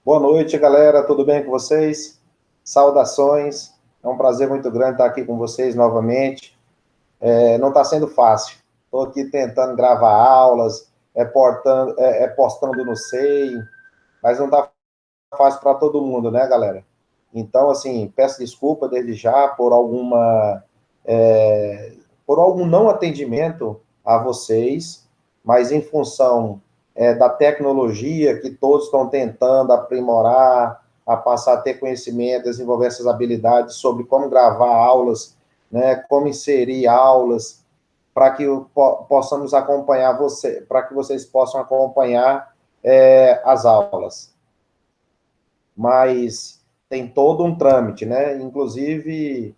Boa noite, galera. Tudo bem com vocês? Saudações. É um prazer muito grande estar aqui com vocês novamente. Não está sendo fácil. Estou aqui tentando gravar aulas, postando no SEI, mas não está fácil para todo mundo, né, galera? Então, assim, peço desculpa desde já por algum não atendimento a vocês, mas em função da tecnologia que todos estão tentando aprimorar, a passar a ter conhecimento, desenvolver essas habilidades sobre como gravar aulas, né, como inserir aulas, para que possamos acompanhar você, para que vocês possam acompanhar as aulas. Mas tem todo um trâmite, né? Inclusive,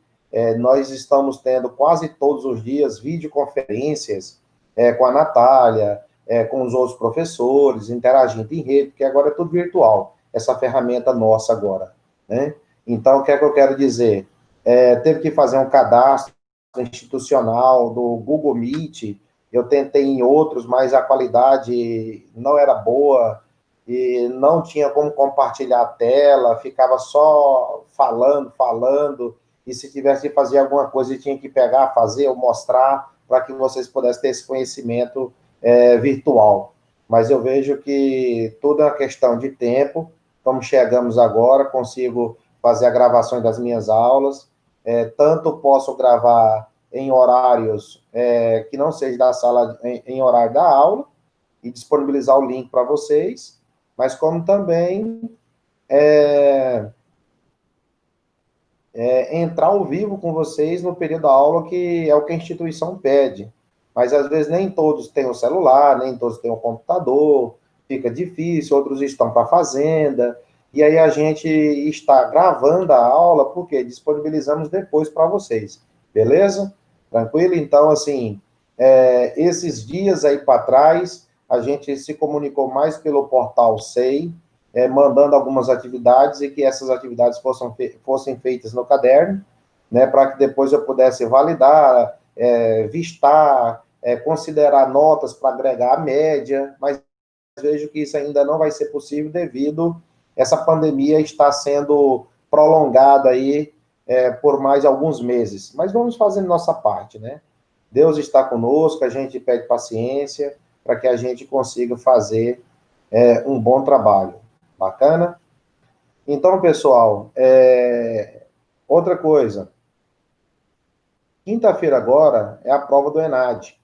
nós estamos tendo quase todos os dias videoconferências com a Natália, com os outros professores, interagindo em rede, porque agora é tudo virtual, essa ferramenta nossa agora, né? Então, o que é que eu quero dizer? Teve que fazer um cadastro institucional do Google Meet, eu tentei em outros, mas a qualidade não era boa, e não tinha como compartilhar a tela, ficava só falando, e se tivesse que fazer alguma coisa, tinha que pegar, fazer ou mostrar, para que vocês pudessem ter esse conhecimento virtual. Mas eu vejo que tudo é uma questão de tempo, como chegamos agora, consigo fazer a gravação das minhas aulas, tanto posso gravar em horários que não seja da sala, em horário da aula, e disponibilizar o link para vocês, mas como também entrar ao vivo com vocês no período da aula, que é o que a instituição pede. Mas às vezes nem todos têm o celular, nem todos têm o computador, fica difícil, outros estão para a fazenda, e aí a gente está gravando a aula, porque disponibilizamos depois para vocês, beleza? Tranquilo? Então, assim, esses dias aí para trás, a gente se comunicou mais pelo portal SEI, mandando algumas atividades e que essas atividades fossem feitas no caderno, né, para que depois eu pudesse validar, vistar, considerar notas para agregar a média, mas vejo que isso ainda não vai ser possível devido essa pandemia está sendo prolongada aí por mais alguns meses. Mas vamos fazendo nossa parte, né? Deus está conosco, a gente pede paciência para que a gente consiga fazer um bom trabalho. Bacana? Então, pessoal, outra coisa. Quinta-feira agora é a prova do ENAD.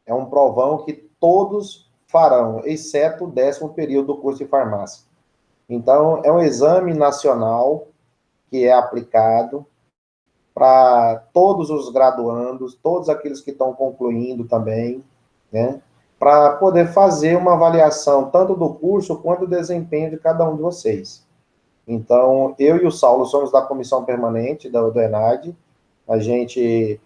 É um provão que todos farão, exceto o 10º período do curso de farmácia. Então, é um exame nacional que é aplicado para todos os graduandos, todos aqueles que estão concluindo também, né? Para poder fazer uma avaliação tanto do curso quanto do desempenho de cada um de vocês. Então, eu e o Saulo somos da comissão permanente do ENAD, a gente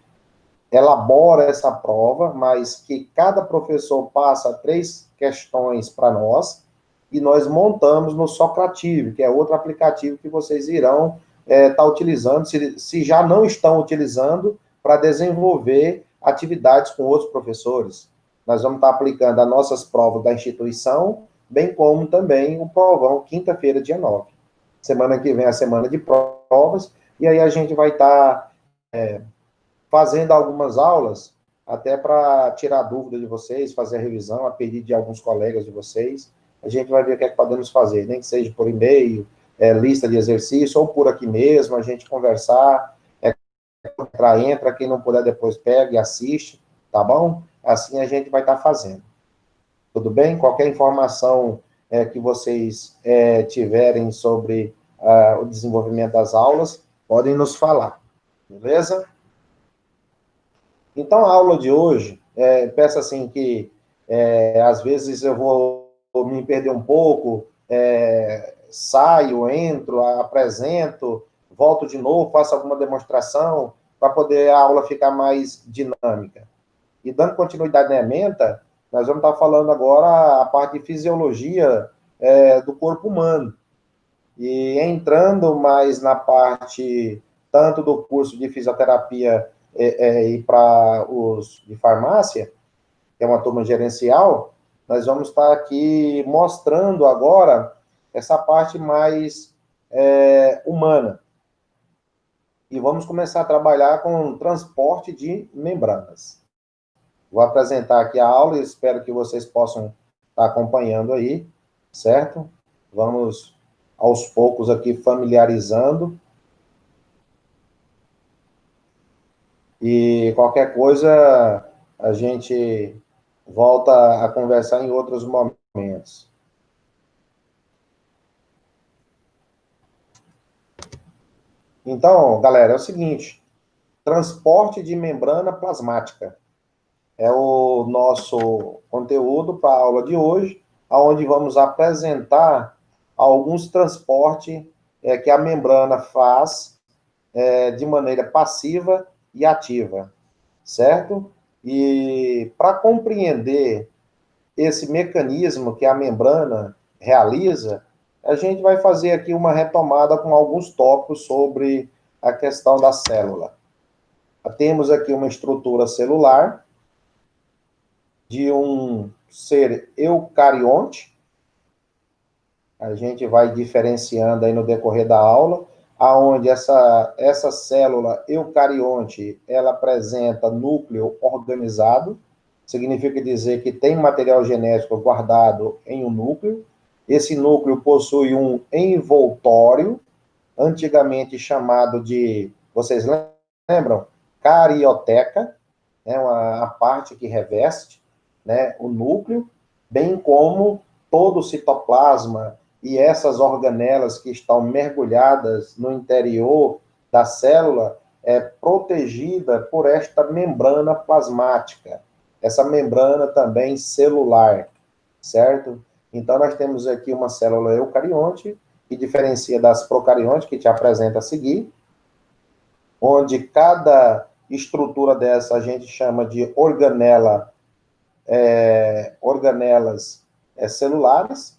elabora essa prova, mas que cada professor passa 3 questões para nós, e nós montamos no Socrative, que é outro aplicativo que vocês irão estar utilizando, se já não estão utilizando, para desenvolver atividades com outros professores. Nós vamos estar aplicando as nossas provas da instituição, bem como também o provão, quinta-feira, dia 9. Semana que vem é a semana de provas, e aí a gente vai estar fazendo algumas aulas, até para tirar dúvida de vocês, fazer a revisão, a pedido de alguns colegas de vocês. A gente vai ver o que é que podemos fazer, nem que seja por e-mail, lista de exercício, ou por aqui mesmo, a gente conversar, entra, quem não puder depois pega e assiste, tá bom? Assim a gente vai estar fazendo. Tudo bem? Qualquer informação que vocês tiverem sobre o desenvolvimento das aulas, podem nos falar, beleza? Então, a aula de hoje, peço assim que, às vezes, eu vou me perder um pouco, saio, entro, apresento, volto de novo, faço alguma demonstração, para poder a aula ficar mais dinâmica. E dando continuidade na ementa, nós vamos estar falando agora a parte de fisiologia do corpo humano. E entrando mais na parte, tanto do curso de fisioterapia e para os de farmácia, que é uma turma gerencial, nós vamos estar aqui mostrando agora essa parte mais humana. E vamos começar a trabalhar com transporte de membranas. Vou apresentar aqui a aula e espero que vocês possam estar acompanhando aí, certo? Vamos, aos poucos, aqui familiarizando. E qualquer coisa, a gente volta a conversar em outros momentos. Então, galera, é o seguinte: transporte de membrana plasmática é o nosso conteúdo para a aula de hoje, onde vamos apresentar alguns transportes que a membrana faz de maneira passiva e ativa, certo? E para compreender esse mecanismo que a membrana realiza, a gente vai fazer aqui uma retomada com alguns tópicos sobre a questão da célula. Temos aqui uma estrutura celular de um ser eucarionte. A gente vai diferenciando aí no decorrer da aula, aonde essa célula eucarionte, ela apresenta núcleo organizado, significa dizer que tem material genético guardado em um núcleo. Esse núcleo possui um envoltório, antigamente chamado de, vocês lembram? Carioteca, né, a parte que reveste, né, o núcleo, bem como todo o citoplasma e essas organelas que estão mergulhadas no interior da célula é protegida por esta membrana plasmática, essa membrana também celular, certo? Então, nós temos aqui uma célula eucarionte, que diferencia das procariontes, que te apresenta a seguir, onde cada estrutura dessa a gente chama de organelas celulares,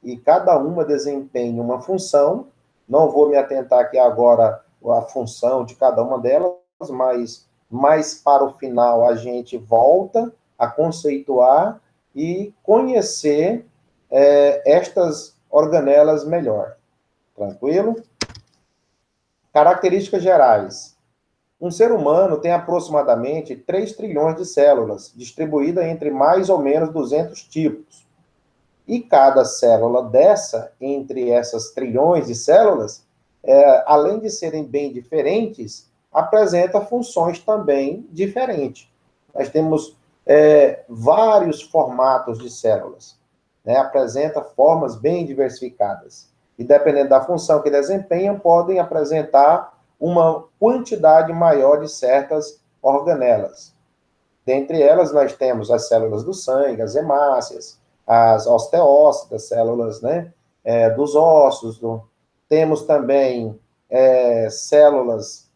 e cada uma desempenha uma função. Não vou me atentar aqui agora à função de cada uma delas, mas mais para o final a gente volta a conceituar e conhecer estas organelas melhor. Tranquilo? Características gerais. Um ser humano tem aproximadamente 3 trilhões de células, distribuídas entre mais ou menos 200 tipos. E cada célula dessa, entre essas trilhões de células, além de serem bem diferentes, apresenta funções também diferentes. Nós temos vários formatos de células, né? Apresenta formas bem diversificadas. E dependendo da função que desempenham, podem apresentar uma quantidade maior de certas organelas. Dentre elas, nós temos as células do sangue, as hemácias, as osteócitas, células, né, dos ossos. Temos também células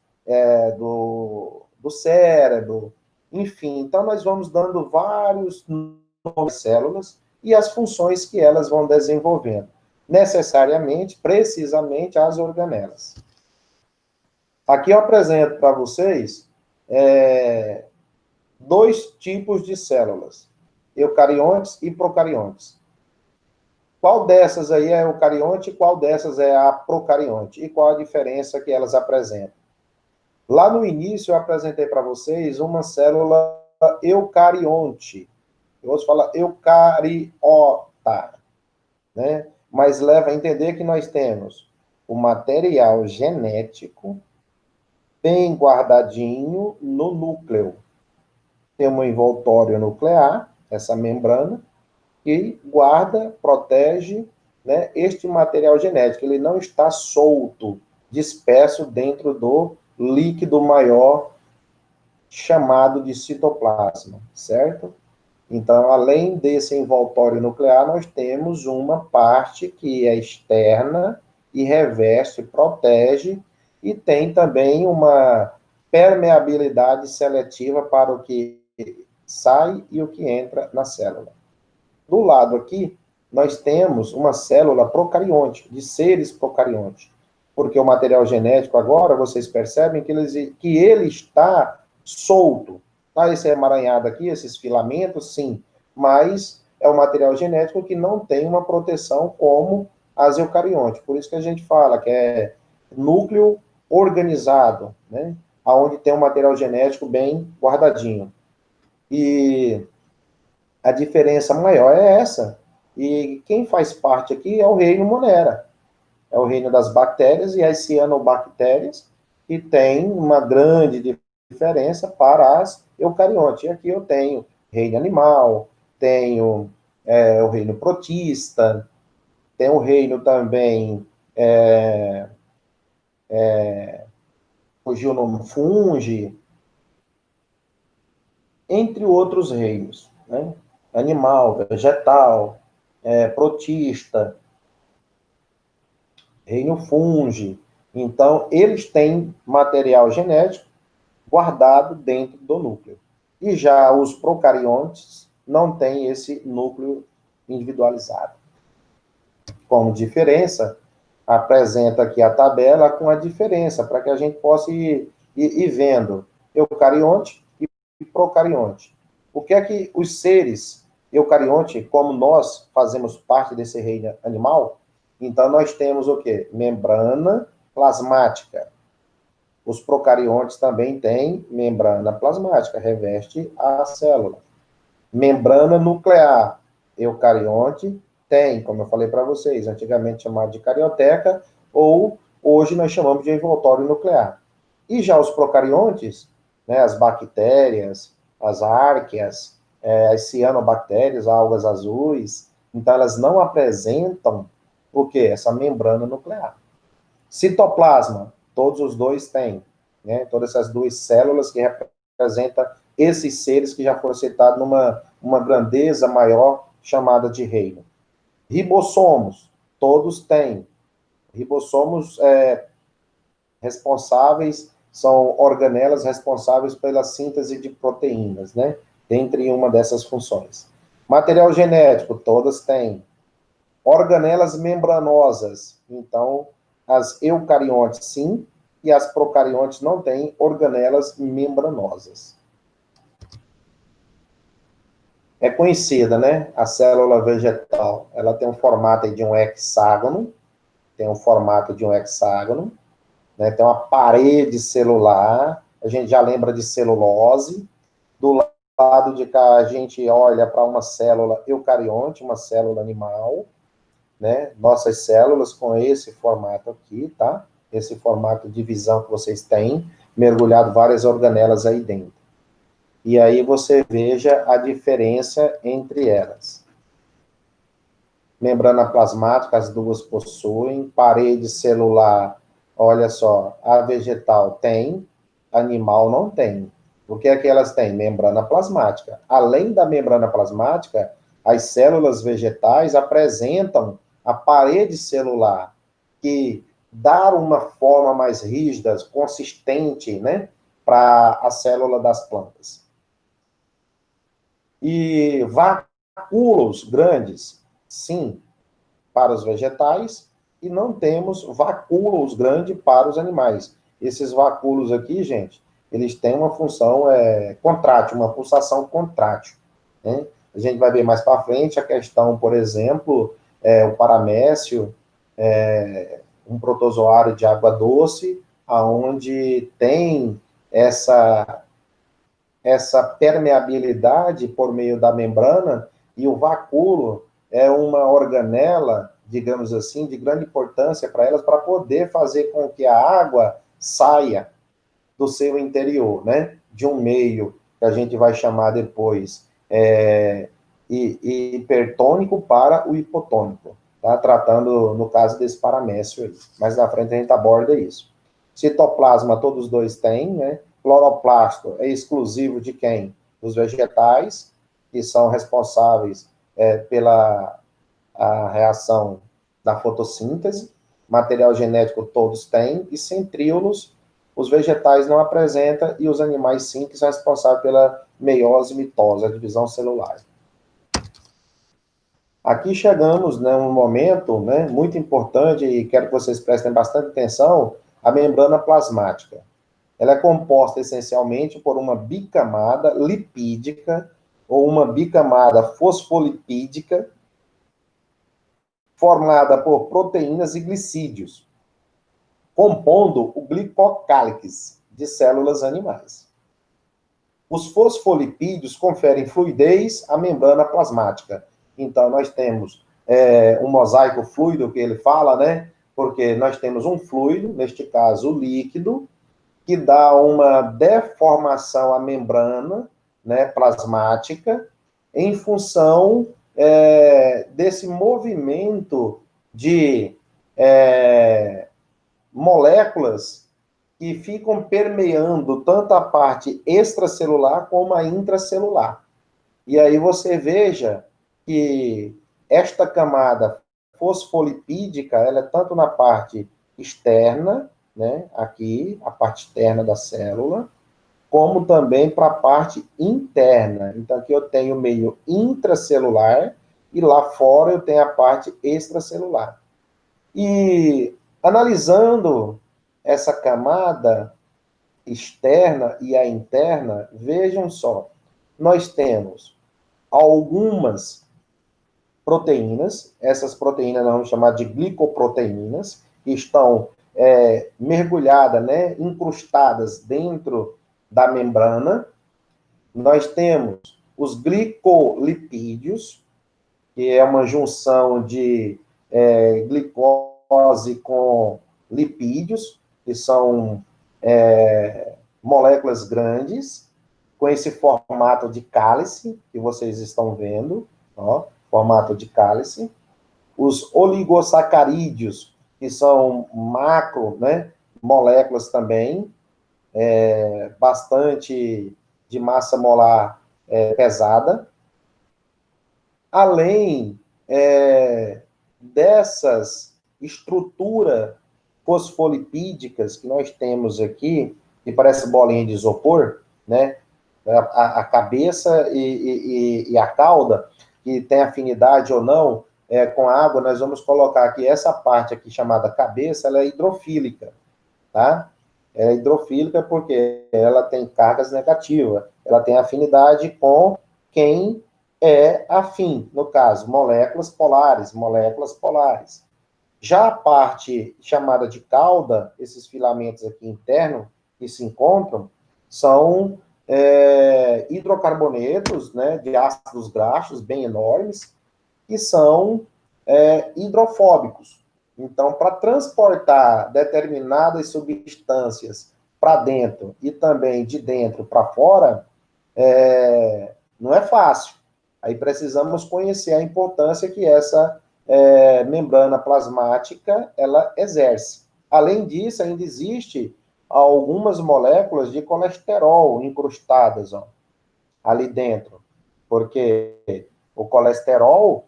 do cérebro, enfim. Então, nós vamos dando vários nomes de células e as funções que elas vão desenvolvendo. Necessariamente, precisamente, as organelas. Aqui eu apresento para vocês 2 tipos de células, eucariontes e procariontes. Qual dessas aí é eucarionte e qual dessas é a procarionte? E qual a diferença que elas apresentam? Lá no início eu apresentei para vocês uma célula eucarionte. Eu ouço falar eucariota, né? Mas leva a entender que nós temos o material genético bem guardadinho no núcleo. Tem um envoltório nuclear, essa membrana, que guarda, protege, né, este material genético. Ele não está solto, disperso dentro do líquido maior chamado de citoplasma, certo? Então, além desse envoltório nuclear, nós temos uma parte que é externa e reveste, protege, e tem também uma permeabilidade seletiva para o que sai e o que entra na célula. Do lado aqui, nós temos uma célula procarionte, de seres procariontes, porque o material genético agora, vocês percebem que ele está solto. Tá, esse emaranhado aqui, esses filamentos, sim, mas é um material genético que não tem uma proteção como as eucariontes. Por isso que a gente fala que é núcleo organizado, né? Onde tem um material genético bem guardadinho. E a diferença maior é essa. E quem faz parte aqui é o reino Monera. É o reino das bactérias e as cianobactérias, que tem uma grande diferença para as eucariontes. E aqui eu tenho reino animal, tenho o reino protista, tem o reino também, fugiu o nome, fungi, entre outros reinos, né? Animal, vegetal, protista, reino fungi. Então, eles têm material genético guardado dentro do núcleo. E já os procariontes não têm esse núcleo individualizado. Como diferença, apresenta aqui a tabela com a diferença, para que a gente possa ir vendo eucarionte e procarionte. O que é que os seres eucarionte, como nós fazemos parte desse reino animal, então nós temos o quê? Membrana plasmática. Os procariontes também têm membrana plasmática, reveste a célula. Membrana nuclear, eucarionte tem, como eu falei para vocês, antigamente chamado de carioteca, ou hoje nós chamamos de envoltório nuclear. E já os procariontes, né, as bactérias, as árqueas, as cianobactérias, algas azuis, então elas não apresentam o quê? Essa membrana nuclear. Citoplasma, todos os dois têm, né? Todas essas duas células que representam esses seres que já foram citados numa uma grandeza maior chamada de reino. Ribossomos, todos têm. Ribossomos responsáveis, são organelas responsáveis pela síntese de proteínas, né? Dentre uma dessas funções. Material genético, todas têm. Organelas membranosas, então, as eucariontes sim, e as procariontes não têm organelas membranosas. É conhecida, né? A célula vegetal, ela tem um formato de um hexágono, né? Tem uma parede celular, a gente já lembra de celulose. Do lado de cá, a gente olha para uma célula eucarionte, uma célula animal, né? Nossas células com esse formato aqui, tá? Esse formato de visão que vocês têm, mergulhado várias organelas aí dentro. E aí você veja a diferença entre elas. Membrana plasmática, as duas possuem. Parede celular, olha só, a vegetal tem, animal não tem. O que é que elas têm? Membrana plasmática. Além da membrana plasmática, as células vegetais apresentam a parede celular, que dá uma forma mais rígida, consistente, né, para a célula das plantas. E vacúolos grandes, sim, para os vegetais, e não temos vacúolos grandes para os animais. Esses vacúolos aqui, gente, eles têm uma função contrátil, uma pulsação contrátil, né? A gente vai ver mais para frente a questão, por exemplo, o paramécio, um protozoário de água doce, aonde tem essa permeabilidade por meio da membrana, e o vacúolo é uma organela, digamos assim, de grande importância para elas, para poder fazer com que a água saia do seu interior, né? De um meio que a gente vai chamar depois hipertônico para o hipotônico, tá? Tratando, no caso, desse paramécio aí. Mais na frente a gente aborda isso. Citoplasma, todos os dois têm, né? Cloroplasto é exclusivo de quem? Dos vegetais, que são responsáveis pela a reação da fotossíntese. Material genético todos têm, e centríolos os vegetais não apresentam, e os animais sim, que são responsáveis pela meiose e mitose, a divisão celular. Aqui chegamos, né, um momento, né, muito importante, e quero que vocês prestem bastante atenção, a membrana plasmática. Ela é composta essencialmente por uma bicamada lipídica ou uma bicamada fosfolipídica, formada por proteínas e glicídios, compondo o glicocálix de células animais. Os fosfolipídios conferem fluidez à membrana plasmática. Então, nós temos um mosaico fluido, que ele fala, né? Porque nós temos um fluido, neste caso, o líquido, que dá uma deformação à membrana, né, plasmática, em função desse movimento de moléculas que ficam permeando tanto a parte extracelular como a intracelular. E aí você veja que esta camada fosfolipídica, ela é tanto na parte externa, né, aqui, a parte externa da célula, como também para a parte interna. Então, aqui eu tenho o meio intracelular e lá fora eu tenho a parte extracelular. E analisando essa camada externa e a interna, vejam só, nós temos algumas proteínas, essas proteínas nós vamos chamar de glicoproteínas, que estão mergulhadas, né, incrustadas dentro da membrana. Nós temos os glicolipídios, que é uma junção de glicose com lipídios, que são moléculas grandes, com esse formato de cálice, que vocês estão vendo, ó, formato de cálice. Os oligosacarídeos, que são macro, né, moléculas também, bastante de massa molar pesada. Além dessas estruturas fosfolipídicas que nós temos aqui, que parece bolinha de isopor, né? A cabeça e a cauda, que tem afinidade ou não com a água, nós vamos colocar aqui essa parte aqui chamada cabeça, ela é hidrofílica, tá? É hidrofílica porque ela tem cargas negativas, ela tem afinidade com quem é afim, no caso, moléculas polares, moléculas polares. Já a parte chamada de cauda, esses filamentos aqui internos que se encontram, são hidrocarbonetos, né, de ácidos graxos bem enormes, que são hidrofóbicos. Então, para transportar determinadas substâncias para dentro e também de dentro para fora, não é fácil. Aí precisamos conhecer a importância que essa membrana plasmática ela exerce. Além disso, ainda existe algumas moléculas de colesterol incrustadas ali dentro, porque o colesterol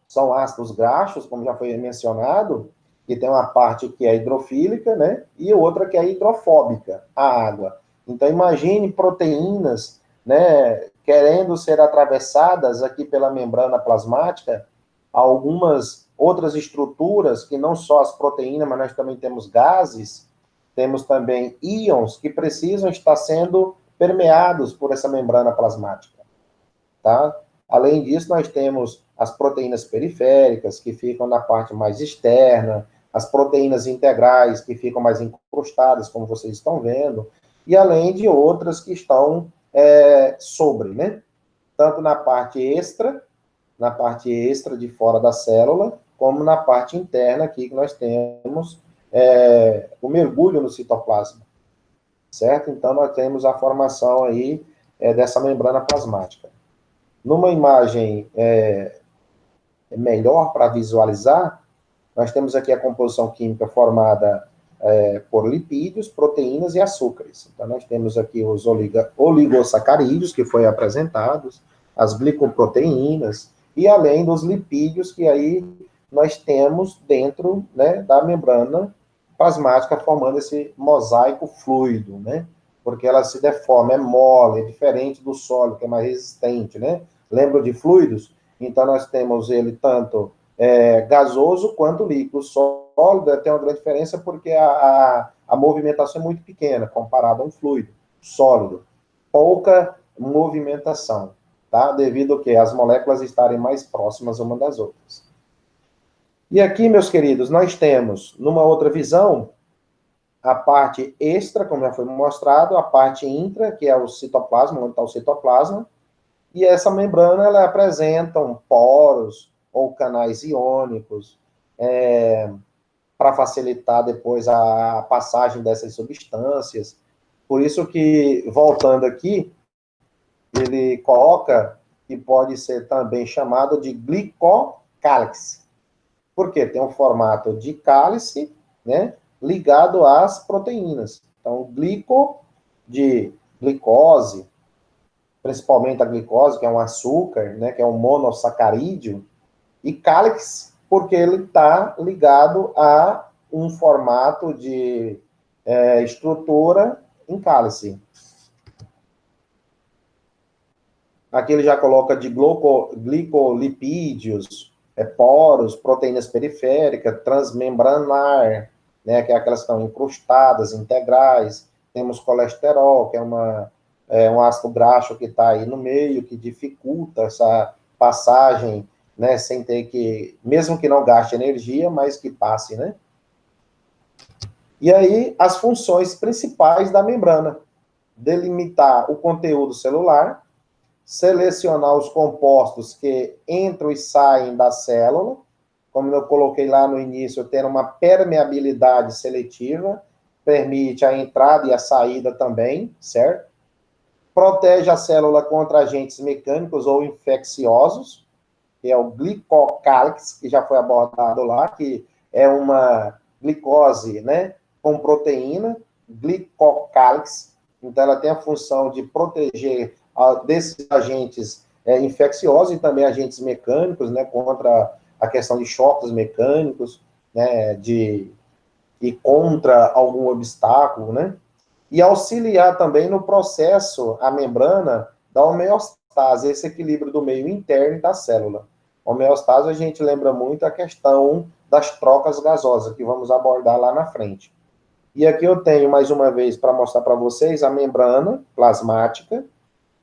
são ácidos graxos, como já foi mencionado, que tem uma parte que é hidrofílica, né, e outra que é hidrofóbica, a água. Então, imagine proteínas, né, querendo ser atravessadas aqui pela membrana plasmática, algumas outras estruturas, que não só as proteínas, mas nós também temos gases, temos também íons que precisam estar sendo permeados por essa membrana plasmática, tá? Além disso, nós temos as proteínas periféricas, que ficam na parte mais externa, as proteínas integrais, que ficam mais incrustadas, como vocês estão vendo, e além de outras que estão sobre, né? Tanto na parte extra de fora da célula, como na parte interna aqui, que nós temos o mergulho no citoplasma, certo? Então, nós temos a formação aí dessa membrana plasmática. Numa imagem melhor para visualizar, nós temos aqui a composição química formada por lipídios, proteínas e açúcares. Então, nós temos aqui os oligosacarídeos, que foi apresentados, as glicoproteínas, e além dos lipídios, que aí nós temos dentro, né, da membrana plasmática, formando esse mosaico fluido, né? Porque ela se deforma, é mole, é diferente do sólido, que é mais resistente, né? Lembra de fluidos? Então, nós temos ele tanto gasoso quanto líquido. O sólido tem uma grande diferença porque a movimentação é muito pequena, comparado a um fluido sólido. Pouca movimentação, tá? Devido ao que as moléculas estarem mais próximas uma das outras. E aqui, meus queridos, nós temos, numa outra visão, a parte extra, como já foi mostrado, a parte intra, que é o citoplasma, onde está o citoplasma, e essa membrana, ela apresenta poros ou canais iônicos, para facilitar depois a passagem dessas substâncias. Por isso que, voltando aqui, ele coloca que pode ser também chamado de glicocálix. Por quê? Tem um formato de cálice, né, ligado às proteínas. Então, glico, de glicose, principalmente a glicose, que é um açúcar, né, que é um monossacarídeo, e cálix, porque ele está ligado a um formato de estrutura em cálice. Aqui ele já coloca de glicolipídios, poros, proteínas periféricas, transmembranar, né, que é aquelas que estão incrustadas, integrais. Temos colesterol, que é um ácido graxo que está aí no meio, que dificulta essa passagem, né, sem ter que, mesmo que não gaste energia, mas que passe, né? E aí, as funções principais da membrana: delimitar o conteúdo celular, selecionar os compostos que entram e saem da célula, como eu coloquei lá no início, ter uma permeabilidade seletiva, permite a entrada e a saída também, certo? Protege a célula contra agentes mecânicos ou infecciosos, que é o glicocálix, que já foi abordado lá, que é uma glicose, né, com proteína, glicocálix. Então, ela tem a função de proteger desses agentes infecciosos e também agentes mecânicos, né, contra a questão de choques mecânicos, né, e contra algum obstáculo, né, e auxiliar também no processo, a membrana, da homeostase, esse equilíbrio do meio interno da célula. Homeostase, a gente lembra muito a questão das trocas gasosas, que vamos abordar lá na frente. E aqui eu tenho, mais uma vez, para mostrar para vocês, a membrana plasmática.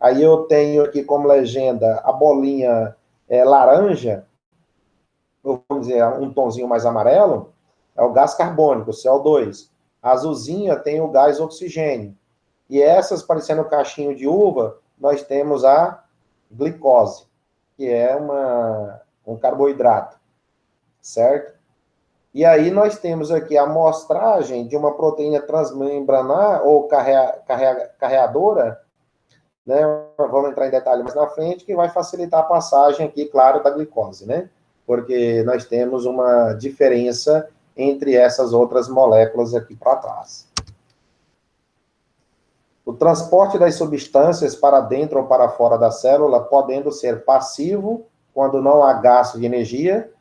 Aí eu tenho aqui como legenda a bolinha laranja, ou vamos dizer, um tonzinho mais amarelo, é o gás carbônico, CO2. A azulzinha tem o gás oxigênio. E essas, parecendo caixinho de uva, nós temos a glicose, que é um carboidrato, certo? E aí nós temos aqui a amostragem de uma proteína transmembranar ou carreadora, né? Vamos entrar em detalhe mais na frente, que vai facilitar a passagem aqui, claro, da glicose, né? Porque nós temos uma diferença entre essas outras moléculas aqui para trás. O transporte das substâncias para dentro ou para fora da célula, podendo ser passivo, quando não há gasto de energia,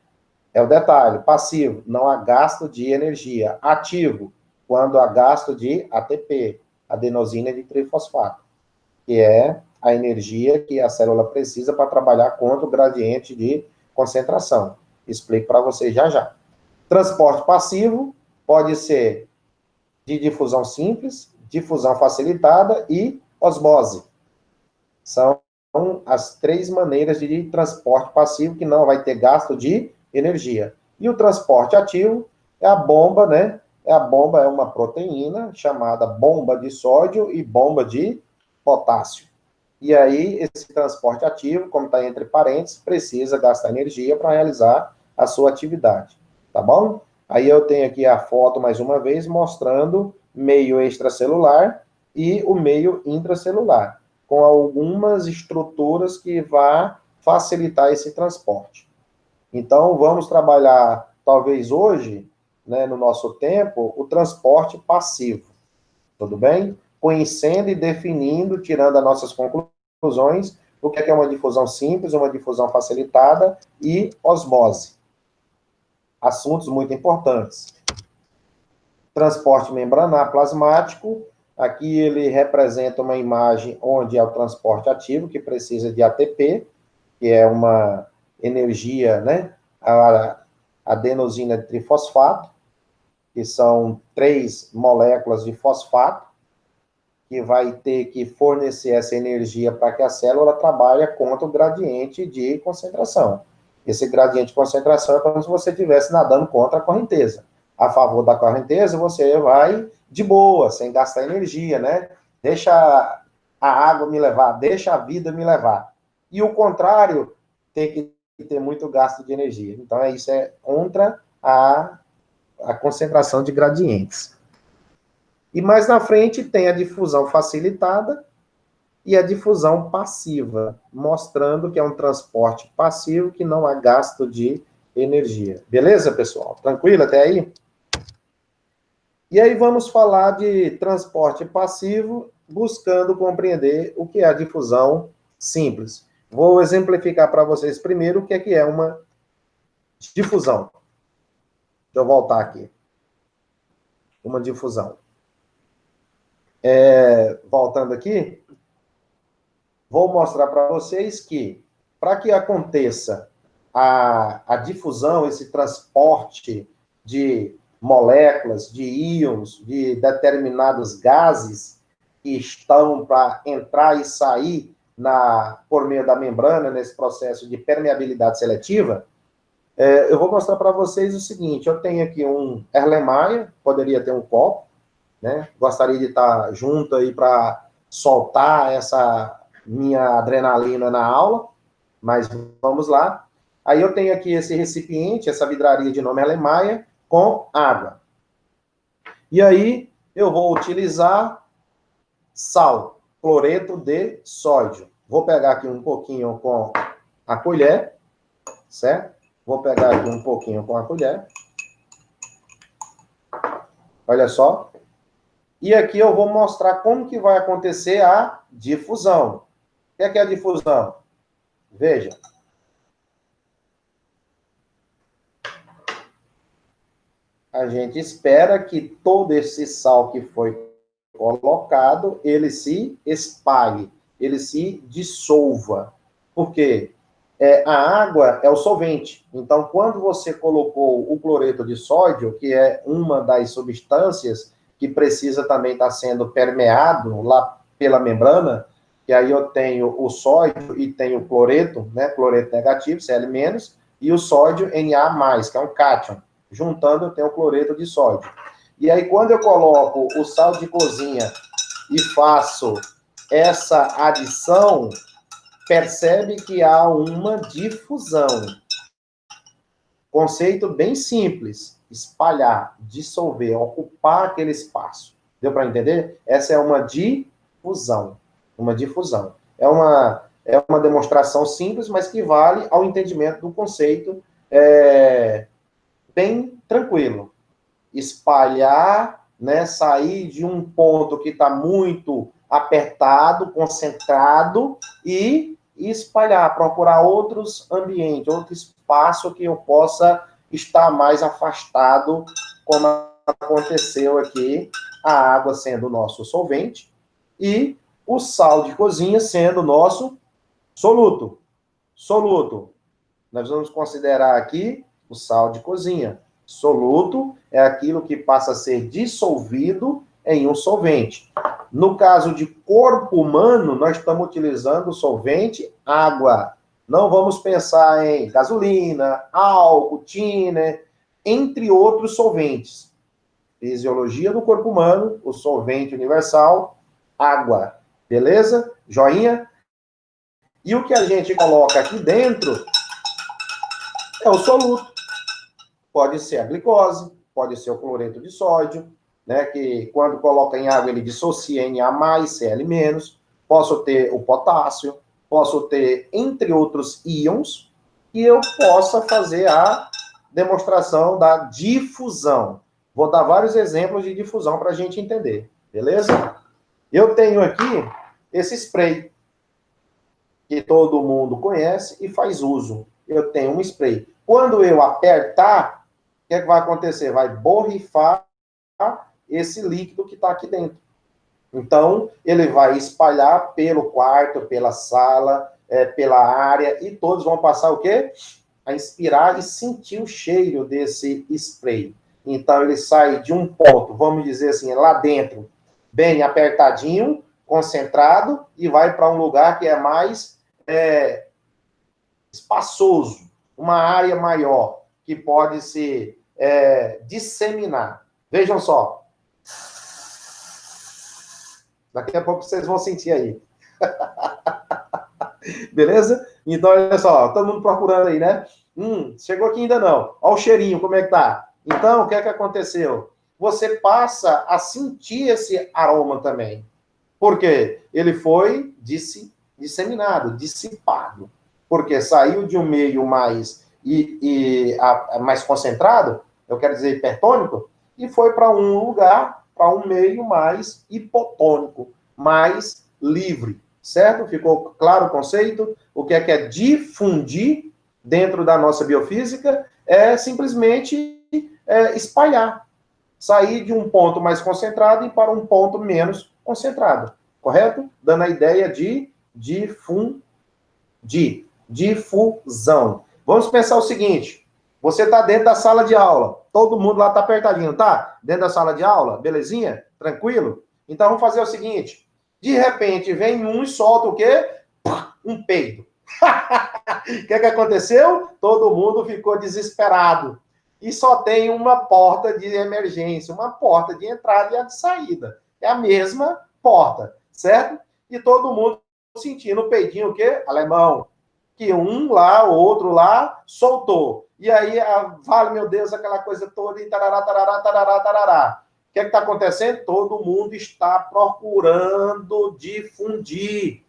é o detalhe, passivo, não há gasto de energia. Ativo, quando há gasto de ATP, adenosina de trifosfato, que é a energia que a célula precisa para trabalhar contra o gradiente de concentração. Explico para vocês já já. Transporte passivo pode ser de difusão simples, difusão facilitada e osmose. São as três maneiras de transporte passivo que não vai ter gasto de energia. E o transporte ativo é a bomba, né? A bomba é uma proteína chamada bomba de sódio e bomba de potássio. E aí, esse transporte ativo, como está entre parênteses, precisa gastar energia para realizar a sua atividade. Tá bom? Aí eu tenho aqui a foto, mais uma vez, mostrando meio extracelular e o meio intracelular, com algumas estruturas que vão facilitar esse transporte. Então, vamos trabalhar, talvez hoje, né, no nosso tempo, o transporte passivo. Tudo bem? Conhecendo e definindo, tirando as nossas conclusões, o que é uma difusão simples, uma difusão facilitada e osmose. Assuntos muito importantes. Transporte membranar plasmático, aqui ele representa uma imagem onde é o transporte ativo, que precisa de ATP, que é uma energia, né? A adenosina de trifosfato, que são 3 moléculas de fosfato, que vai ter que fornecer essa energia para que a célula trabalhe contra o gradiente de concentração. Esse gradiente de concentração é como se você estivesse nadando contra a correnteza. A favor da correnteza, você vai de boa, sem gastar energia, né? Deixa a água me levar, deixa a vida me levar. E o contrário, tem que ter muito gasto de energia. Então, isso é contra a concentração de gradientes. E mais na frente tem a difusão facilitada e a difusão passiva, mostrando que é um transporte passivo que não há gasto de energia. Beleza, pessoal? Tranquilo até aí? E aí vamos falar de transporte passivo, buscando compreender o que é a difusão simples. Vou exemplificar para vocês primeiro o que é uma difusão. Deixa eu voltar aqui. Uma difusão. Voltando aqui, vou mostrar para vocês que, para que aconteça a difusão, esse transporte de moléculas, de íons, de determinados gases que estão para entrar e sair por meio da membrana, nesse processo de permeabilidade seletiva, eu vou mostrar para vocês o seguinte: eu tenho aqui um Erlenmeyer, poderia ter um copo, né? Gostaria de estar junto aí para soltar essa minha adrenalina na aula, mas vamos lá. Aí eu tenho aqui esse recipiente, essa vidraria de nome Erlenmeyer, com água. E aí eu vou utilizar sal, cloreto de sódio. Vou pegar aqui um pouquinho com a colher, certo? Vou pegar aqui um pouquinho com a colher. Olha só. E aqui eu vou mostrar como que vai acontecer a difusão. O que é a difusão? Veja. A gente espera que todo esse sal que foi colocado, ele se espalhe, ele se dissolva. Por quê? A água é o solvente. Então, quando você colocou o cloreto de sódio, que é uma das substâncias que precisa também estar sendo permeado lá pela membrana, que aí eu tenho o sódio e tenho o cloreto, né? Cloreto negativo, Cl-, e o sódio Na+, que é um cátion. Juntando, eu tenho o cloreto de sódio. E aí, quando eu coloco o sal de cozinha e faço essa adição, percebe que há uma difusão. Conceito bem simples: espalhar, dissolver, ocupar aquele espaço. Deu para entender? Essa é uma difusão. Uma difusão. É uma demonstração simples, mas que vale ao entendimento do conceito bem tranquilo. Espalhar, né, sair de um ponto que está muito apertado, concentrado, e espalhar, procurar outros ambientes, outro espaço que eu possa estar mais afastado, como aconteceu aqui, a água sendo o nosso solvente e o sal de cozinha sendo o nosso soluto. Soluto. Nós vamos considerar aqui o sal de cozinha. Soluto é aquilo que passa a ser dissolvido em um solvente. No caso de corpo humano, nós estamos utilizando o solvente água. Não vamos pensar em gasolina, álcool, tiner, entre outros solventes. Fisiologia do corpo humano, o solvente universal, água. Beleza? Joinha? E o que a gente coloca aqui dentro é o soluto. Pode ser a glicose, pode ser o cloreto de sódio, né, que quando coloca em água ele dissocia Na+, Cl-. Posso ter o potássio, posso ter, entre outros íons, e eu possa fazer a demonstração da difusão. Vou dar vários exemplos de difusão para a gente entender, beleza? Eu tenho aqui esse spray, que todo mundo conhece e faz uso. Eu tenho um spray. Quando eu apertar, o que é que vai acontecer? Vai borrifar esse líquido que está aqui dentro. Então, ele vai espalhar pelo quarto, pela sala, pela área, e todos vão passar o quê? A inspirar e sentir o cheiro desse spray. Então, ele sai de um ponto, vamos dizer assim, lá dentro, bem apertadinho, concentrado, e vai para um lugar que é mais espaçoso, uma área maior que pode se disseminar. Vejam só. Daqui a pouco vocês vão sentir aí. Beleza? Então, olha só, todo mundo procurando aí, né? Chegou aqui ainda não. Olha o cheirinho, como é que tá? Então, o que é que aconteceu? Você passa a sentir esse aroma também. Por quê? Ele foi disseminado, dissipado. Porque saiu de um meio mais, mais concentrado, eu quero dizer hipertônico, e foi para um lugar, para um meio mais hipotônico, mais livre. Certo? Ficou claro o conceito? O que é difundir dentro da nossa biofísica? É simplesmente espalhar. Sair de um ponto mais concentrado e para um ponto menos concentrado. Correto? Dando a ideia de difusão. Vamos pensar o seguinte. Você está dentro da sala de aula. Todo mundo lá está apertadinho, tá? Dentro da sala de aula, belezinha? Tranquilo? Então vamos fazer o seguinte. De repente, vem um e solta o quê? Um peido. O que aconteceu? Todo mundo ficou desesperado. E só tem uma porta de emergência, uma porta de entrada e a de saída. É a mesma porta, certo? E todo mundo sentindo o peidinho, o quê? Alemão. Que um lá, o outro lá, soltou. E aí, vale, meu Deus, aquela coisa toda, e tarará, tarará, tarará, tarará. O que está acontecendo? Todo mundo está procurando difundir,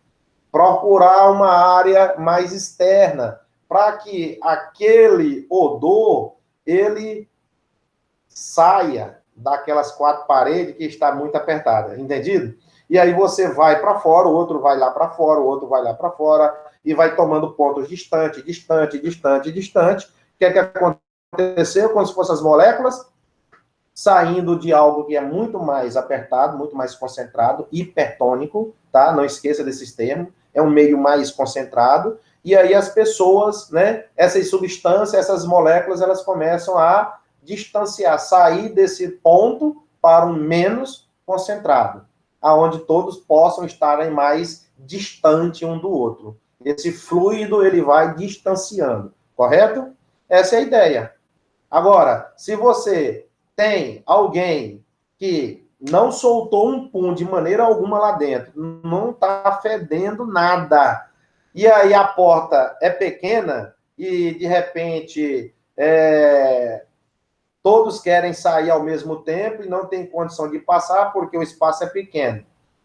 procurar uma área mais externa, para que aquele odor, ele saia daquelas quatro paredes que está muito apertada, entendido? E aí você vai para fora, o outro vai lá para fora, o outro vai lá para fora, e vai tomando pontos distante, distante, distante, distante. O que é que aconteceu? Como se fossem as moléculas saindo de algo que é muito mais apertado, muito mais concentrado, hipertônico, tá? Não esqueça desses termos. É um meio mais concentrado. E aí as pessoas, né? Essas substâncias, essas moléculas, elas começam a distanciar, sair desse ponto para um menos concentrado, aonde todos possam estarem mais distante um do outro. Esse fluido, ele vai distanciando, correto? Essa é a ideia. Agora, se você tem alguém que não soltou um pum de maneira alguma lá dentro, não está fedendo nada, e aí a porta é pequena e, de repente, todos querem sair ao mesmo tempo e não tem condição de passar porque o espaço é pequeno.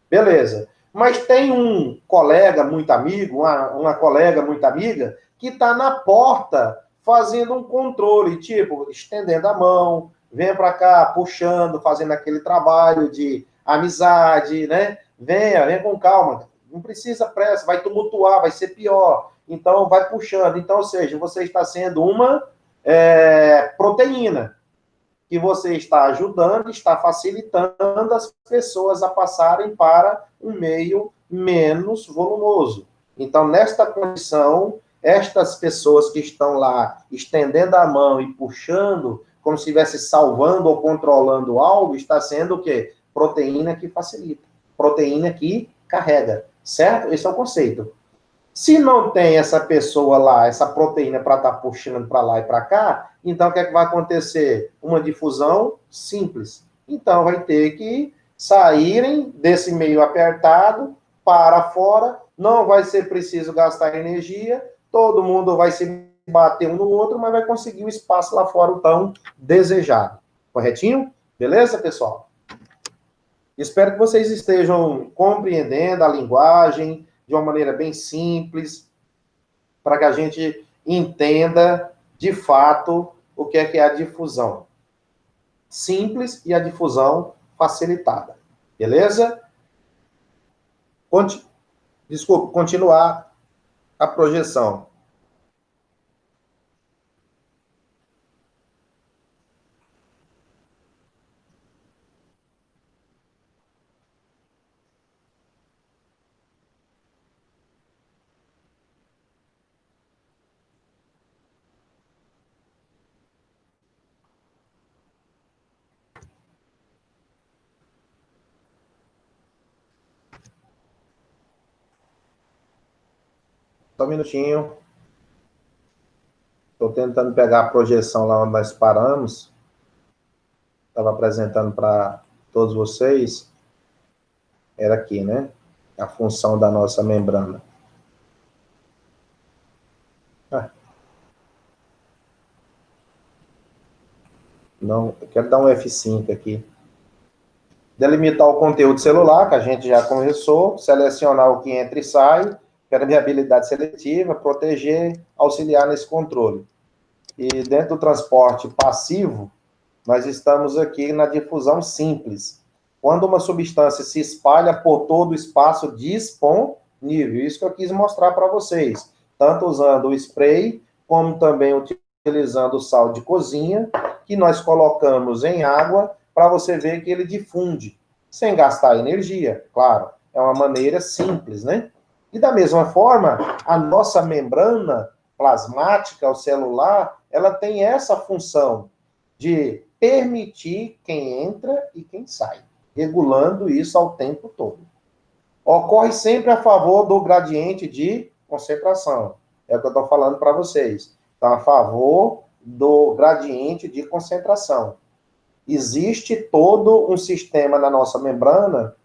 Beleza. Mas tem um colega muito amigo, uma colega muito amiga, que está na porta fazendo um controle, tipo, estendendo a mão, vem para cá, puxando, fazendo aquele trabalho de amizade, né? Venha com calma, não precisa pressa, vai tumultuar, vai ser pior. Então, vai puxando. Então, ou seja, você está sendo uma proteína que você está ajudando, está facilitando as pessoas a passarem para um meio menos volumoso. Então, nesta condição, estas pessoas que estão lá estendendo a mão e puxando, como se estivesse salvando ou controlando algo, está sendo o quê? Proteína que facilita, proteína que carrega, certo? Esse é o conceito. Se não tem essa pessoa lá, essa proteína para estar puxando para lá e para cá, então o que é que vai acontecer? Uma difusão simples. Então vai ter que saírem desse meio apertado para fora, não vai ser preciso gastar energia, todo mundo vai se bater um no outro, mas vai conseguir o espaço lá fora o tão desejado. Corretinho? Beleza, pessoal? Espero que vocês estejam compreendendo a linguagem de uma maneira bem simples, para que a gente entenda, de fato, o que é a difusão. Simples e a difusão facilitada. Beleza? Desculpa, continuar a projeção. Só um minutinho. Estou tentando pegar a projeção lá onde nós paramos. Estava apresentando para todos vocês. Era aqui, né? A função da nossa membrana. Não, eu quero dar um F5 aqui. Delimitar o conteúdo celular, que a gente já conversou, selecionar o que entra e sai, permeabilidade seletiva, proteger, auxiliar nesse controle. E dentro do transporte passivo, nós estamos aqui na difusão simples. Quando uma substância se espalha por todo o espaço disponível, isso que eu quis mostrar para vocês, tanto usando o spray, como também utilizando o sal de cozinha, que nós colocamos em água, para você ver que ele difunde, sem gastar energia, claro. É uma maneira simples, né? E da mesma forma, a nossa membrana plasmática, o celular, ela tem essa função de permitir quem entra e quem sai, regulando isso ao tempo todo. Ocorre sempre a favor do gradiente de concentração. É o que eu estou falando para vocês. Então, a favor do gradiente de concentração. Existe todo um sistema na nossa membrana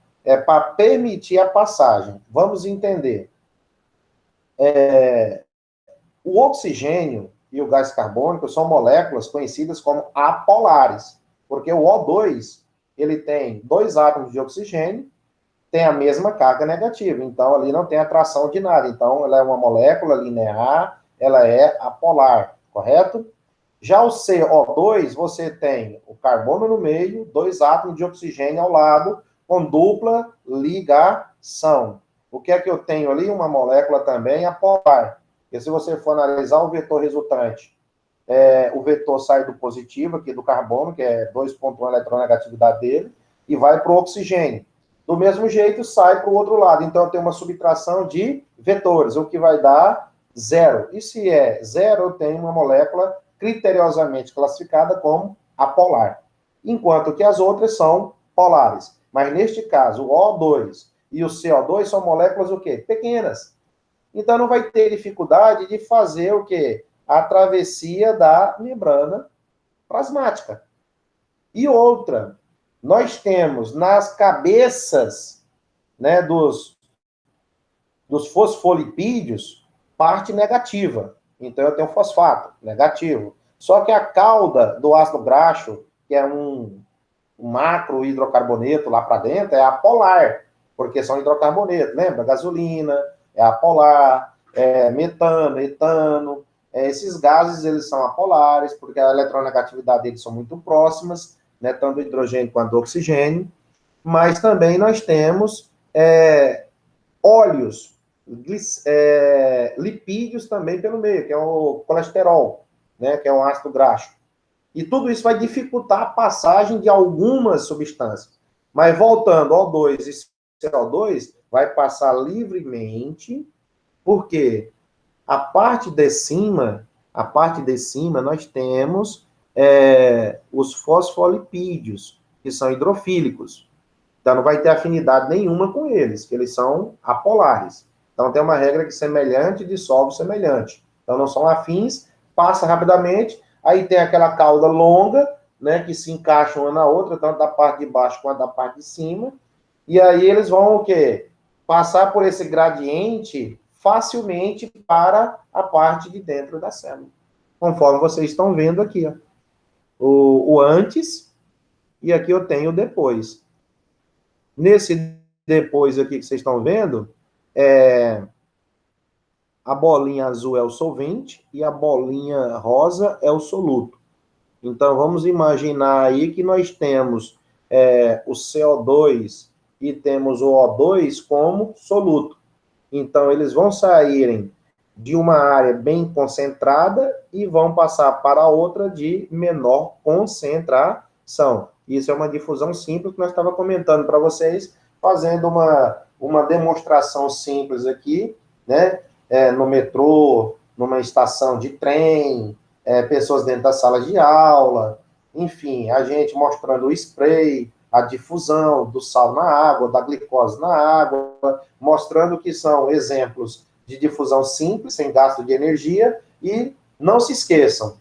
para permitir a passagem. Vamos entender. O oxigênio e o gás carbônico são moléculas conhecidas como apolares, porque o O2, ele tem 2 átomos de oxigênio, tem a mesma carga negativa, então ali não tem atração de nada, então ela é uma molécula linear, ela é apolar, correto? Já o CO2, você tem o carbono no meio, 2 átomos de oxigênio ao lado, com dupla ligação. O que é que eu tenho ali? Uma molécula também apolar. Porque se você for analisar o vetor resultante, o vetor sai do positivo, aqui do carbono, que é 2,1 eletronegatividade dele, e vai para o oxigênio. Do mesmo jeito, sai para o outro lado. Então, eu tenho uma subtração de vetores, o que vai dar 0. E se é 0, eu tenho uma molécula criteriosamente classificada como apolar. Enquanto que as outras são polares. Mas, neste caso, o O2 e o CO2 são moléculas o quê? Pequenas. Então, não vai ter dificuldade de fazer o quê? A travessia da membrana plasmática. E outra, nós temos nas cabeças, né, dos fosfolipídios parte negativa. Então, eu tenho fosfato negativo. Só que a cauda do ácido graxo, que é um macro hidrocarboneto lá para dentro, é apolar, porque são hidrocarbonetos. Lembra? Gasolina é apolar, metano, etano. Esses gases, eles são apolares, porque a eletronegatividade deles são muito próximas, né, tanto do hidrogênio quanto do oxigênio. Mas também nós temos óleos, lipídios também pelo meio, que é o colesterol, né, que é um ácido graxo. E tudo isso vai dificultar a passagem de algumas substâncias. Mas voltando ao O2 e CO2, vai passar livremente, porque a parte de cima nós temos os fosfolipídios, que são hidrofílicos. Então, não vai ter afinidade nenhuma com eles, que eles são apolares. Então, tem uma regra que semelhante dissolve semelhante. Então, não são afins, passa rapidamente, aí tem aquela cauda longa, né, que se encaixa uma na outra, tanto da parte de baixo quanto da parte de cima, e aí eles vão o quê? Passar por esse gradiente facilmente para a parte de dentro da célula. Conforme vocês estão vendo aqui, ó. O antes, e aqui eu tenho o depois. Nesse depois aqui que vocês estão vendo, a bolinha azul é o solvente e a bolinha rosa é o soluto. Então, vamos imaginar aí que nós temos o CO2 e temos o O2 como soluto. Então, eles vão saírem de uma área bem concentrada e vão passar para outra de menor concentração. Isso é uma difusão simples que nós estávamos comentando para vocês, fazendo uma demonstração simples aqui, né? No metrô, numa estação de trem, pessoas dentro das salas de aula, enfim, a gente mostrando o spray, a difusão do sal na água, da glicose na água, mostrando que são exemplos de difusão simples, sem gasto de energia, e Não se esqueçam,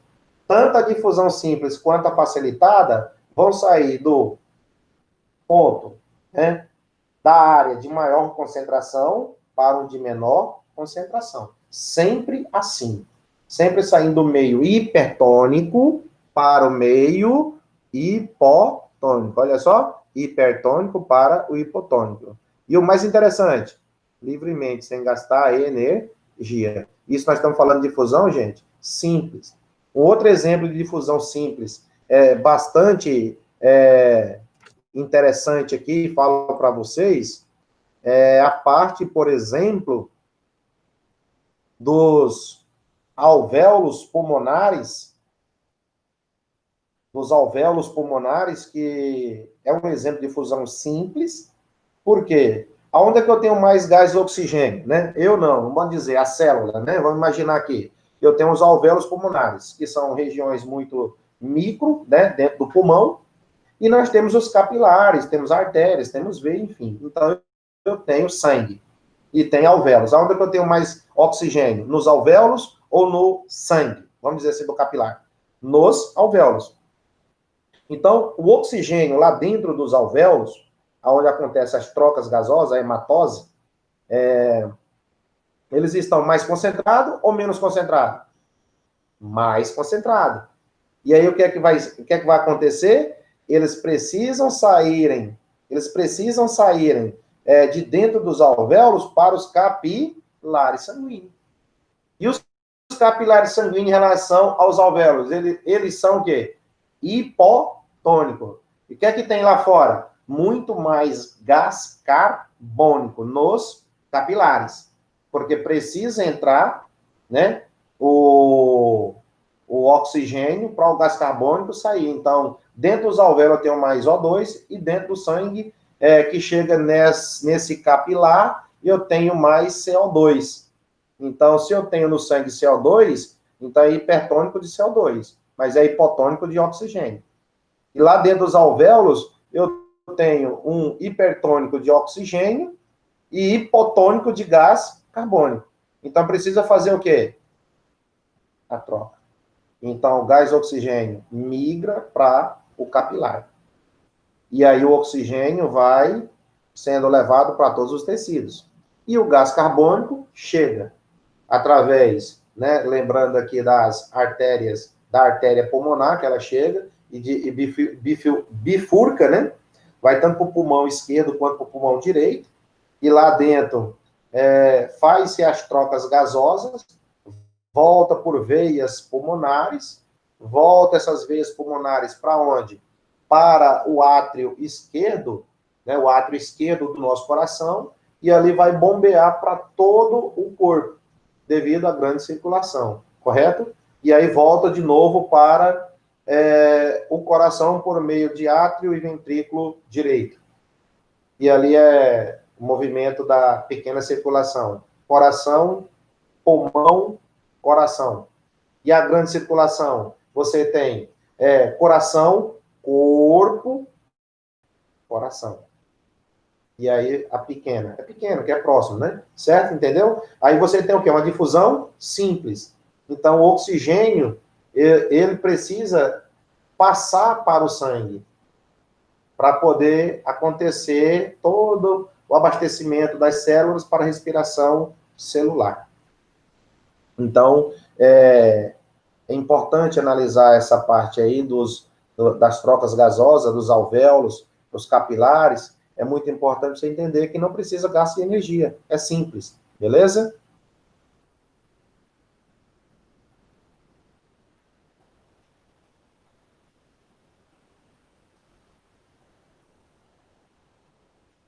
tanto a difusão simples quanto a facilitada vão sair do ponto, né, da área de maior concentração para um de menor concentração. Sempre assim. Sempre saindo do meio hipertônico para o meio hipotônico. Olha só, hipertônico para o hipotônico. E o mais interessante, livremente, sem gastar energia. Isso nós estamos falando de difusão, gente? Simples. Um outro exemplo de difusão simples, bastante interessante aqui, falo para vocês, é a parte, por exemplo, dos alvéolos pulmonares, que é um exemplo de fusão simples. Por quê? Aonde é que eu tenho mais gás e oxigênio, né? Eu não, vamos dizer, a célula, né? Vamos imaginar aqui, eu tenho os alvéolos pulmonares, que são regiões muito micro, né, dentro do pulmão, e nós temos os capilares, temos artérias, temos veias, enfim. Então, eu tenho sangue e tem alvéolos. Aonde é que eu tenho mais oxigênio? Nos alvéolos ou no sangue? Vamos dizer assim, do capilar. Nos alvéolos. Então, o oxigênio lá dentro dos alvéolos, onde acontecem as trocas gasosas, a hematose, eles estão mais concentrados ou menos concentrados? Mais concentrados. E aí, o que é que vai acontecer? Eles precisam saírem de dentro dos alvéolos para os capilares sanguíneos. E os capilares sanguíneos em relação aos alvéolos, eles são o quê? Hipotônicos. E o que é que tem lá fora? Muito mais gás carbônico nos capilares. Porque precisa entrar, né, o oxigênio para o gás carbônico sair. Então, dentro dos alvéolos eu tenho mais O2 e dentro do sangue, que chega nesse capilar, eu tenho mais CO2. Então, se eu tenho no sangue CO2, então é hipertônico de CO2, mas é hipotônico de oxigênio. E lá dentro dos alvéolos, eu tenho um hipertônico de oxigênio e hipotônico de gás carbônico. Então, precisa fazer o quê? A troca. Então, o gás oxigênio migra para o capilar. E aí o oxigênio vai sendo levado para todos os tecidos. E o gás carbônico chega através, né, lembrando aqui das artérias, da artéria pulmonar, que ela chega e bifurca, né? Vai tanto para o pulmão esquerdo quanto para o pulmão direito. E lá dentro faz-se as trocas gasosas, volta por veias pulmonares, volta essas veias pulmonares para onde? Para o átrio esquerdo, né, o átrio esquerdo do nosso coração, e ali vai bombear para todo o corpo, devido à grande circulação, correto? E aí volta de novo para o coração por meio de átrio e ventrículo direito. E ali é o movimento da pequena circulação. Coração, pulmão, coração. E a grande circulação, você tem coração, corpo, coração. E aí a pequena. É pequeno, que é próximo, né? Certo? Entendeu? Aí você tem o quê? Uma difusão simples. Então, o oxigênio, ele precisa passar para o sangue para poder acontecer todo o abastecimento das células para a respiração celular. Então, é importante analisar essa parte aí das trocas gasosas, dos alvéolos, dos capilares. É muito importante você entender que não precisa gasto de energia. É simples, beleza?